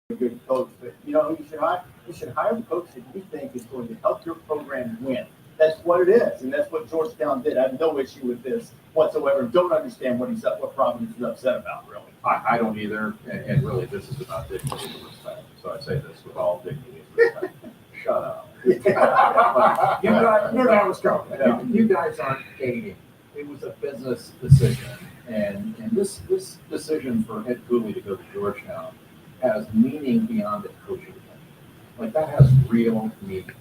a good coach, but you know who you should hire? You should hire the coach that you think is going to help your program win. That's what it is, and that's what Georgetown did. I have no issue with this whatsoever. Don't understand what Providence is upset about, really. I don't either, and really this is about dignity and respect. So I say this with all dignity and respect. Shut up. You guys, where I was going. You guys aren't dating. It was a business decision, and this decision for Ed Cooley to go to Georgetown has meaning beyond the coaching. Like that has real meaning.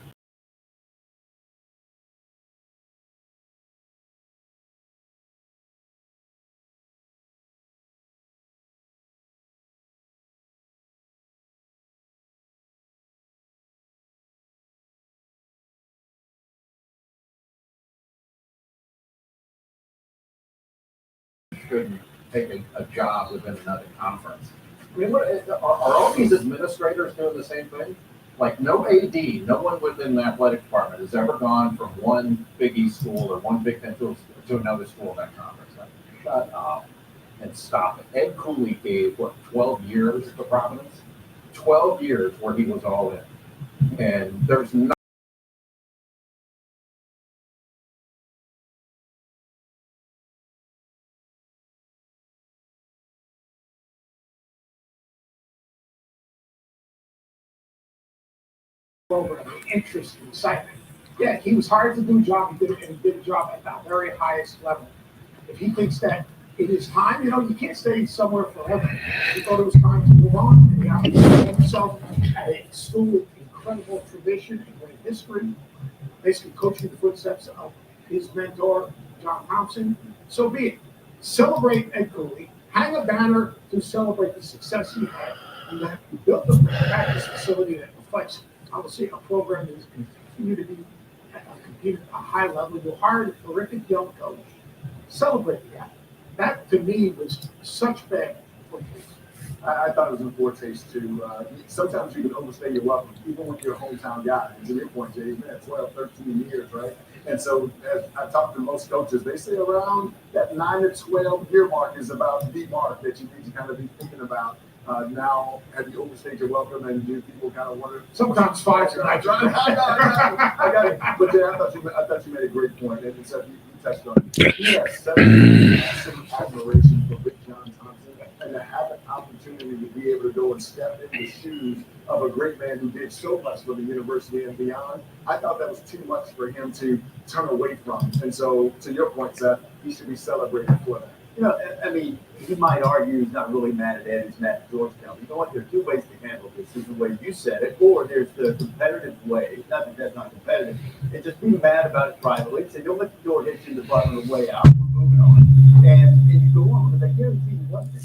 Shouldn't take a job within another conference. I mean, are all these administrators doing the same thing? Like no AD, no one within the athletic department has ever gone from one Big East school or one Big Ten to another school in that conference. Like, shut up and stop it. Ed Cooley gave, 12 years to Providence? 12 years where he was all in. And there's no program, interest, and excitement. Yeah, he was hired to do a job. He did it, and he did a job at the very highest level. If he thinks that it is time, you can't stay somewhere forever. He thought it was time to move on. And he opportunity himself at a school with incredible tradition and great history, basically coaching the footsteps of his mentor, John Thompson. So be it. Celebrate Ed Cooley. Hang a banner to celebrate the success he had, and that he built a practice facility that reflects, obviously, a program that is continue to be competing at a high level. You hired a terrific young coach. Celebrate that. That to me was such bad foretaste. I thought it was in foretaste too. Sometimes you can overstay your welcome, even with your hometown guy. And to your point, Jay, man, 12, 13 years, right? And so as I talk to most coaches, they say around that 9 to 12 year mark is about the mark that you need to kind of be thinking about. Now, have you overstayed your welcome, and do people kind of wonder? Sometimes 5 to 9. I got it. But then I thought you made a great point, and so you touched on it. He has such massive admiration for Big John Thompson, and to have an opportunity to be able to go and step in the shoes of a great man who did so much for the university and beyond, I thought that was too much for him to turn away from. And so, to your point, Seth, he should be celebrated for that. I mean, you might argue he's not really mad at Ed, he's mad at Georgetown. You know what? There are two ways to handle this. There's the way you said it, or there's the competitive way. Not that that's not competitive. And just be mad about it privately. Say, don't let the door hit you in the butt on the way out. We're moving on. And you go on. Because I guarantee you one thing.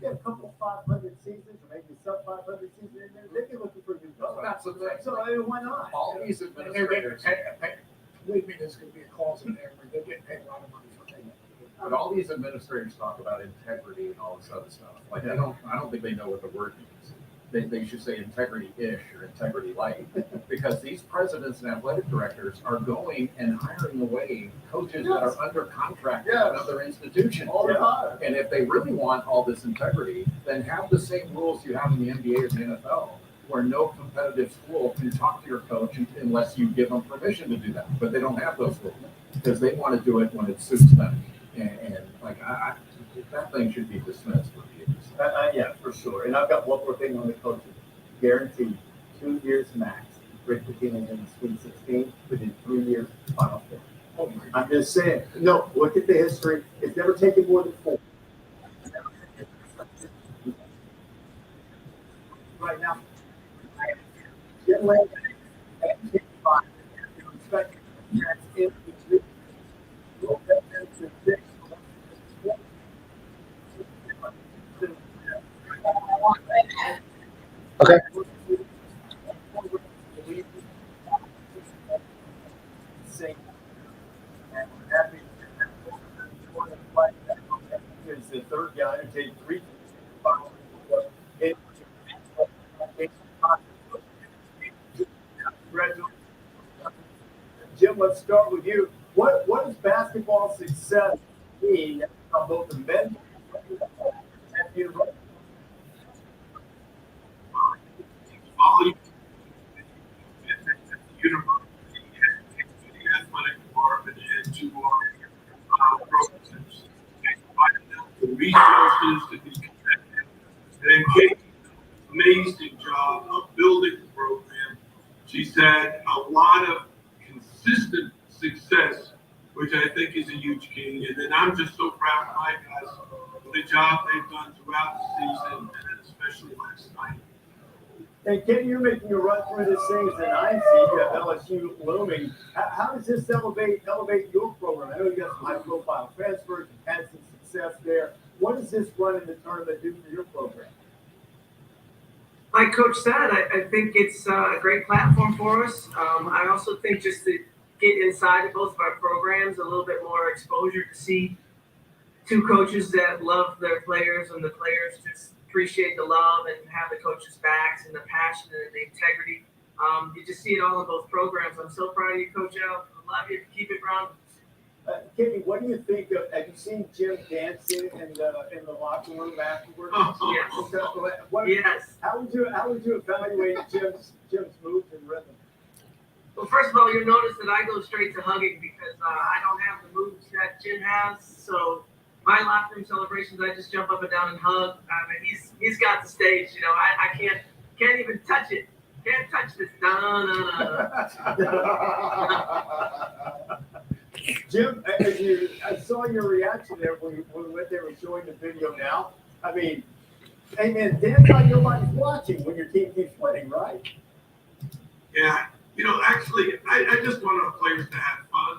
You have a couple of 500 seasons, or maybe sub 500 seasons in there. They'll be looking for a new coach. That's the thing. So why not? All these administrators. Believe me, there's going to be a clause in there where they're getting paid a lot of money for taking it. But all these administrators talk about integrity and all this other stuff. Like I don't think they know what the word means. They should say integrity-ish or integrity-light, because these presidents and athletic directors are going and hiring away coaches that are under contract at another institution. All the time. And if they really want all this integrity, then have the same rules you have in the NBA or the NFL, where no competitive school can talk to your coach unless you give them permission to do that. But they don't have those rules because they want to do it when it suits them. And that thing should be dismissed for years. Yeah, for sure. And I've got one more thing on the coaches. Guaranteed, 2 years max. Rick Pitino in the Sweet 16 within 3 years, Final Four. I'm just saying. No, look at the history. It's never taken more than 4. Right now, get laid. Respect. That's it. Okay. Is the third guy to take 3. Jim, let's start with you. What does basketball success mean on both the men and the university? amazing job of building the program. She's had a lot of consistent success, which I think is a huge key. And then I'm just so proud of my guys for the job they've done throughout the season, and then especially last night. And Kenny, you're making a run through this thing as the 9 seed. You have LSU looming. How does this elevate your program? I know you got some high-profile transfers. You've had some success there. What does this run in the tournament do for your program? Like Coach said, I think it's a great platform for us. I also think just to get inside of both of our programs, a little bit more exposure to see two coaches that love their players and the players just appreciate the love and have the coaches' backs and the passion and the integrity. You just see it all in both programs. I'm so proud of you, Coach Al. I love you. Keep it grounded. Kenny, what do you think of? Have you seen Jim dancing in the locker room afterwards? Yes. Yes. How would you evaluate Jim's moves and rhythm? Well, first of all, you'll notice that I go straight to hugging because I don't have the moves that Jim has. So my locker room celebrations, I just jump up and down and hug. I mean, he's got the stage. You know, I can't even touch it. Can't touch this. Jim, I saw your reaction there when they were showing the video now. I mean, hey man, dance like nobody's watching when your team keeps winning, right? Yeah, you know, actually, I just want our players to have fun.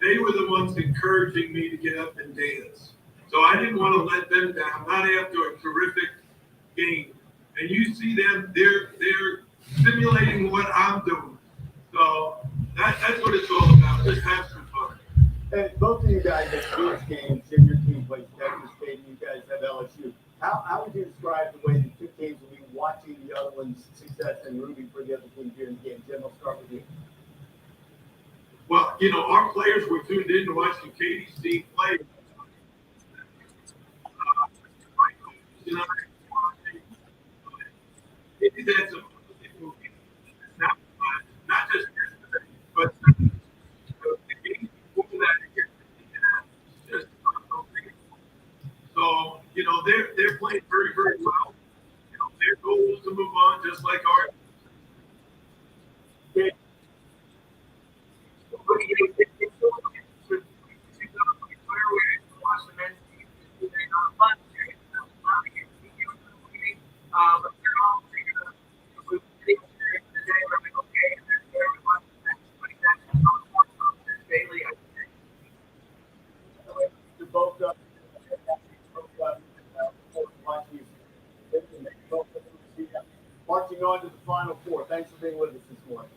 They were the ones encouraging me to get up and dance. So I didn't want to let them down, not after a terrific game. And you see them, they're simulating what I'm doing. So that's what it's all about. Just have some fun. And both of you guys have these games, and your team plays Texas State, and you guys have LSU. How would you describe the way the two teams will be watching the other one's success and rooting for the other team during the game? Jim, I'll start with you. Well, you know, our players were tuned in to watching KDC play. That's not just yesterday, but the game before that. Just so you know they're playing very, very well. You know, their goal is to move on, just like ours. Marching on to the Final Four. Thanks for being with us this morning.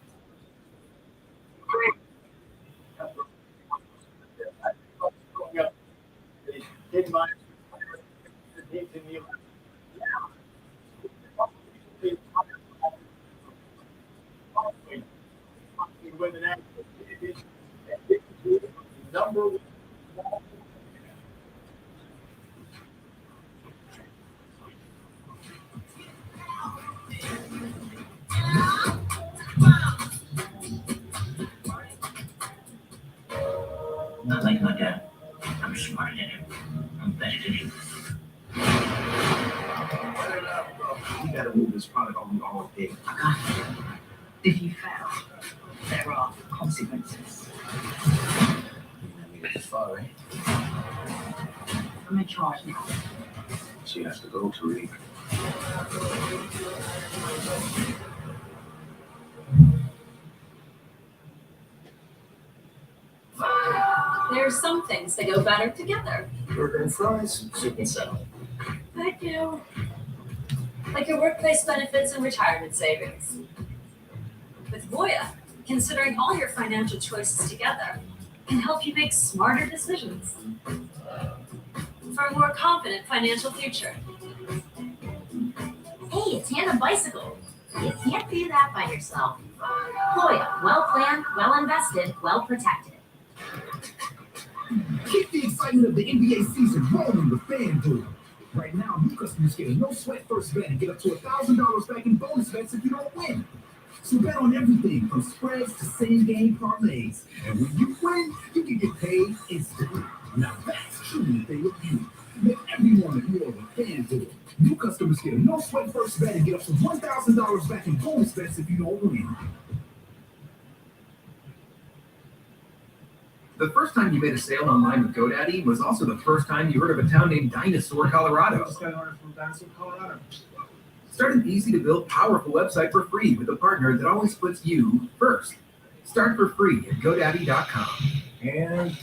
In my win the national championship. Number one. Not like my dad. I'm smarter than him. I'm better than him. We gotta move this product on all day. I got it. If you fail, there are consequences. Sorry. I'm in charge now. She has to go, Tariq. There are some things that go better together. Burger and fries, soup and salad. I do. Like your workplace benefits and retirement savings. With Voya, considering all your financial choices together can help you make smarter decisions for a more confident financial future. Hey, it's Hannah Bicycle. You can't do that by yourself. Voya, well planned, well invested, well protected. Keep the excitement of the NBA season rolling with FanDuel. Right now, new customers get a no-sweat first bet and get up to $1,000 back in bonus bets if you don't win. So bet on everything from spreads to same-game parlays. And when you win, you can get paid instantly. Now that's truly fair of you. Make everyone more of a fan duel. New customers get a no sweat first bet and get up to $1,000 back in bonus bets if you don't win. The first time you made a sale online with GoDaddy was also the first time you heard of a town named Dinosaur, Colorado. Just got an order from Dinosaur, Colorado. Start an easy-to-build, powerful website for free with a partner that always puts you first. Start for free at GoDaddy.com. And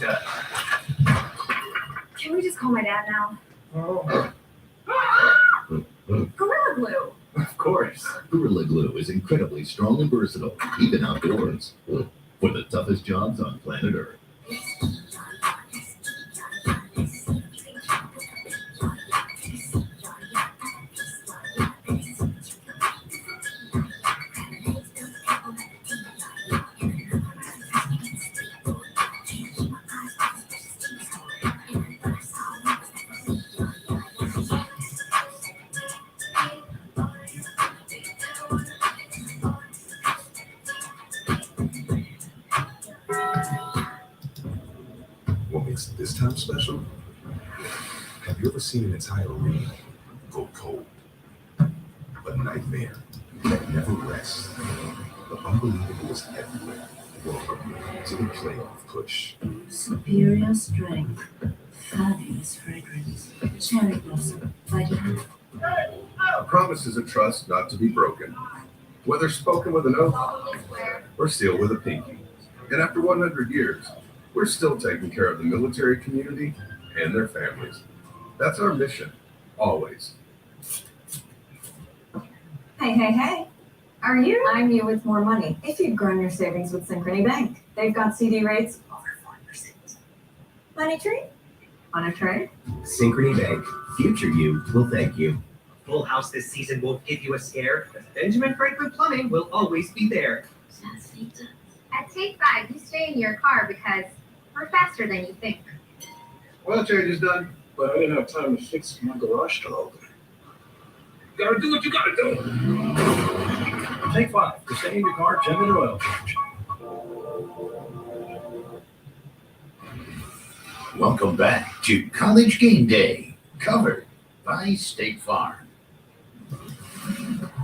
Can we just call my dad now? Oh. Gorilla Glue. of course. Gorilla Glue is incredibly strong and versatile, even outdoors, for the toughest jobs on planet Earth. What makes this time special? Have you ever seen an entire arena go cold? A nightmare that never rests. The unbelievable is everywhere. Welcome to the playoff push. Superior strength, fabulous fragrance, cherry blossom, vitamin. A promise is a trust not to be broken, whether spoken with an oath or sealed with a pinky. And after 100 years, we're still taking care of the military community and their families. That's our mission, always. Hey. Are you? I'm you with more money. If you've grown your savings with Synchrony Bank, they've got CD rates over 4%. Money tree? On a tray? Synchrony Bank. Future you will thank you. Full House this season won't give you a scare, because Benjamin Franklin Plumbing will always be there. At Take 5, you stay in your car because we're faster than you think. Oil change is done, but I didn't have time to fix my garage door. Gotta do what you gotta do. Take 5 to stay in your car, check an oil change. Welcome back to College Game Day, covered by State Farm.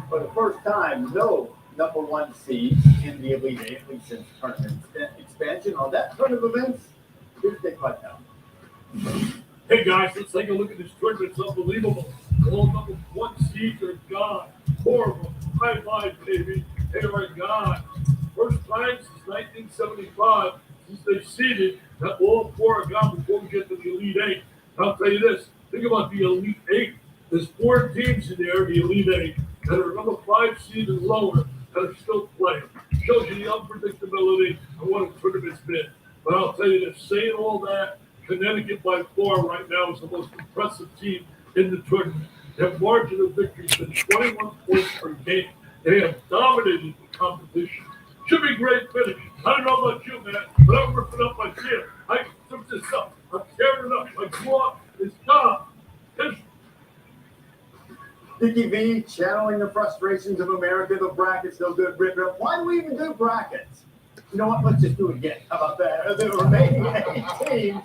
For the first time, no number one seed in the Elite Eight, at least since tournament expansion. On that turn of events, here's Dick Buttown. Hey guys, let's take a look at this tournament. It's unbelievable. All number one seeds are gone. Horrible. High five, baby. They are gone. First time since 1975 since they seeded that all four are gone before we get to the Elite Eight. I'll tell you this. Think about the Elite Eight. There's 4 teams in there, the Elite Eight, that are number 5 seed and lower that are still playing. Shows you the unpredictability of what a tournament's been. But I'll tell you this, saying all that, Connecticut by far right now is the most impressive team in the tournament. Their margin of victory has been 21 points per game. They have dominated the competition. Should be a great finish. I don't know about you, man, but I'm ripping up my chair. I took this up. I'm tearing it up. My jaw is gone. Tiki V channeling the frustrations of America. The brackets, no good. Why do we even do brackets? You know what? Let's just do it again. How about that? The remaining 8 teams.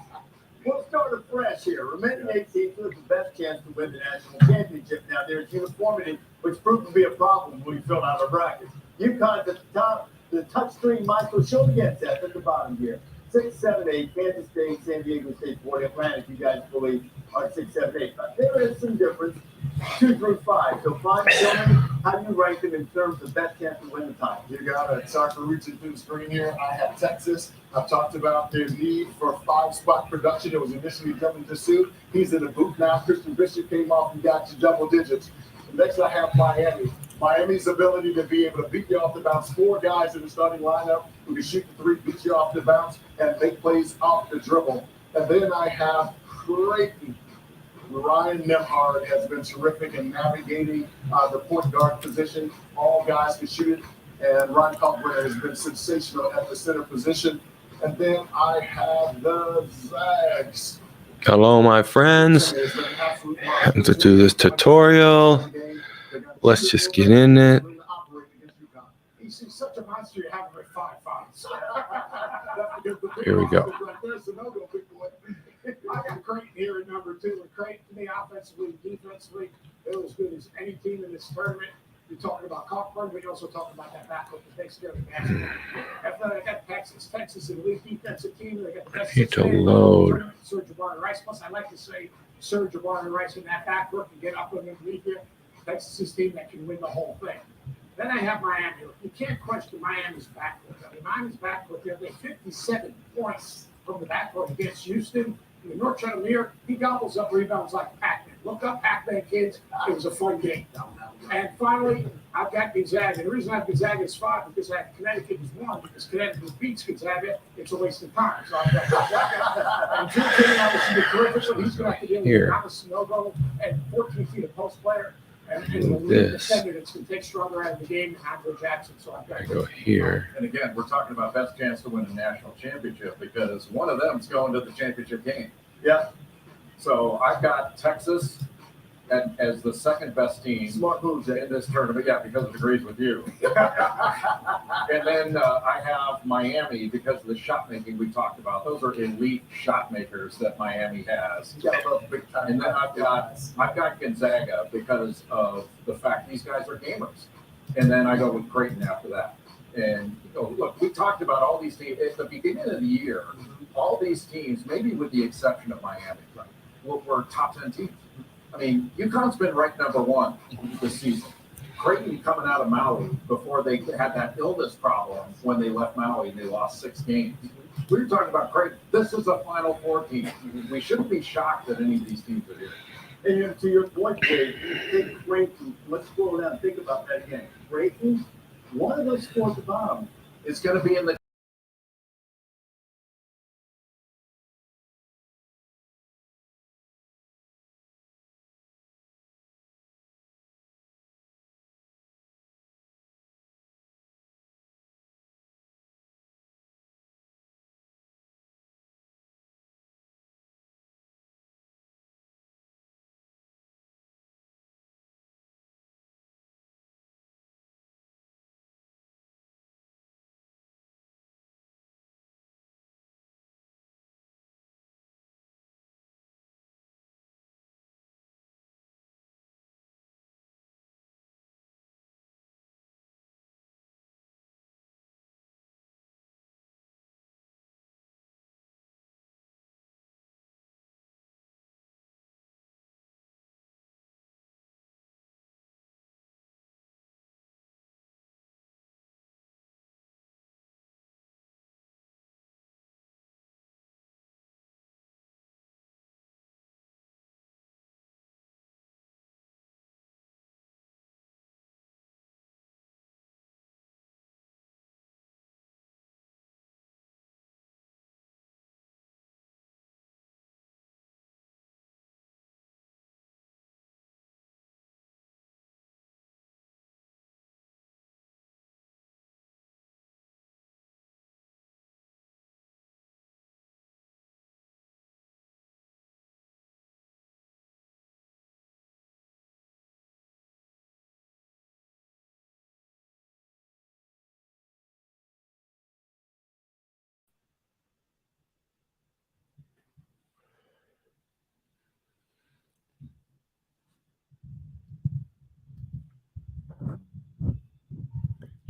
We'll start afresh here. Remaining 8 teams with the best chance to win the national championship. Now, there's uniformity, which proved to be a problem when we filled out our brackets. UConn's at the top. The touchscreen Michael show again Seth at the bottom here. 6, 7, 8. Kansas State, San Diego State, Florida Atlantic. You guys believe are 6, 7, 8. But there is some difference. 2 through 5. So 5 gentlemen, how do you rank them in terms of best chance to win the title? You got a soccer reaching through the screen here. I have Texas. I've talked about their need for 5-spot production. It was initially coming to suit. He's in the booth now. Christian Bishop came off and got to double digits. Next, I have Miami. Miami's ability to be able to beat you off the bounce. 4 guys in the starting lineup who can shoot the 3, beat you off the bounce, and make plays off the dribble. And then I have Creighton. Ryan Nemhard has been terrific in navigating the point guard position. All guys can shoot it. And Ron Kalkbrenner has been sensational at the center position. And then I have the Zags. Hello, my friends. Time to do this tutorial. Let's just get in it. He's such a monster, you have him at 5'5". Here we go. I got Creighton here at number 2, and Creighton, to me, offensively, defensively, they're as good as any team in this tournament. You're talking about Cockburn, but you're also talking about that backcourt that takes care of the basketball. After that, I got Texas. Texas is an elite defensive team. They got the best Need to six-man in the load. tournament, Serge Jabari Rice. Plus, I like to say Serge Jabari Rice in that backcourt can get up underneath there. Texas is a team that can win the whole thing. Then I have Miami. You can't question Miami's backcourt. I mean, Miami's backcourt, they have 57 points from the backcourt against Houston. And North Chandelier, he gobbles up rebounds like Pac-Man. Look up Pac-Man, kids. It was a fun game. And finally, I've got Gonzaga. The reason I have Gonzaga is 5 because I have Connecticut is 1. Because Connecticut beats Gonzaga, it's a waste of time. So I've got Gonzaga. And Drew King, obviously, the terrific, so he's going to have to deal with Here. Thomas Snogo and 14 feet of post player. And the Move lead this. defender that's going to take stronger out of the game, Andre Jackson. So I've got I go here. And again, we're talking about best chance to win a national championship because one of them's going to the championship game. Yeah. So I've got Texas as the second best team Smart moves, in this tournament. Yeah, because it agrees with you. And then I have Miami because of the shot making we talked about. Those are elite shot makers that Miami has. And then I've got Gonzaga because of the fact these guys are gamers. And then I go with Creighton after that. And look, we talked about all these teams at the beginning of the year. All these teams, maybe with the exception of Miami, were top 10 teams. I mean, UConn's been ranked number 1 this season. Creighton coming out of Maui before they had that illness problem when they left Maui and they lost 6 games. We were talking about Creighton. This is a Final Four team. We shouldn't be shocked that any of these teams are here. And to your point, Dave, you think Creighton, let's scroll down and think about that again. Creighton, one of those 4 at the bottom is going to be in the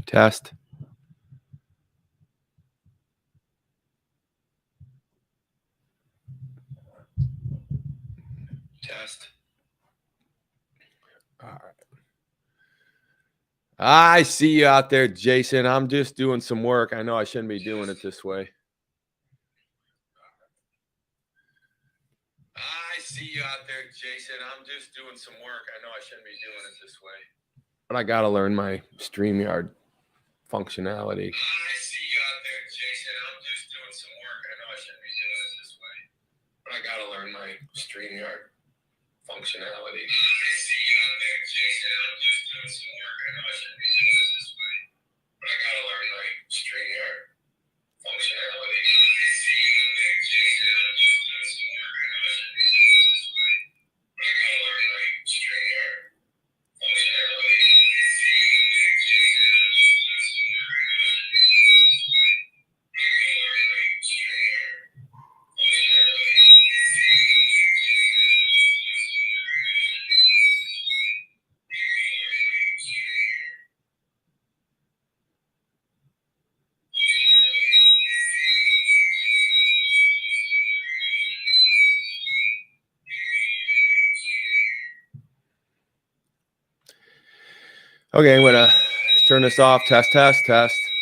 Test. Test. All right. I see you out there, Jason. I'm just doing some work. I know I shouldn't be doing it this way. I see you out there, Jason. I'm just doing some work. I know I shouldn't be doing it this way. But I got to learn my StreamYard functionality. I see you out there, Jason. I'm just doing some work. I know I shouldn't be doing it this way. But I got to learn my StreamYard functionality. I see you out there, Jason. I'm just doing some work. I know I shouldn't be doing it this way. But I got to learn my StreamYard functionality. I see you out there, Jason. I'm just doing some work. I know I shouldn't be doing it this way. But I got to learn my StreamYard functionality. I see you out there, Jason. I'm just doing some work. I know I shouldn't be doing it this way. But I got to learn my StreamYard functionality. I see you Okay, I'm gonna turn this off. Test, test, test.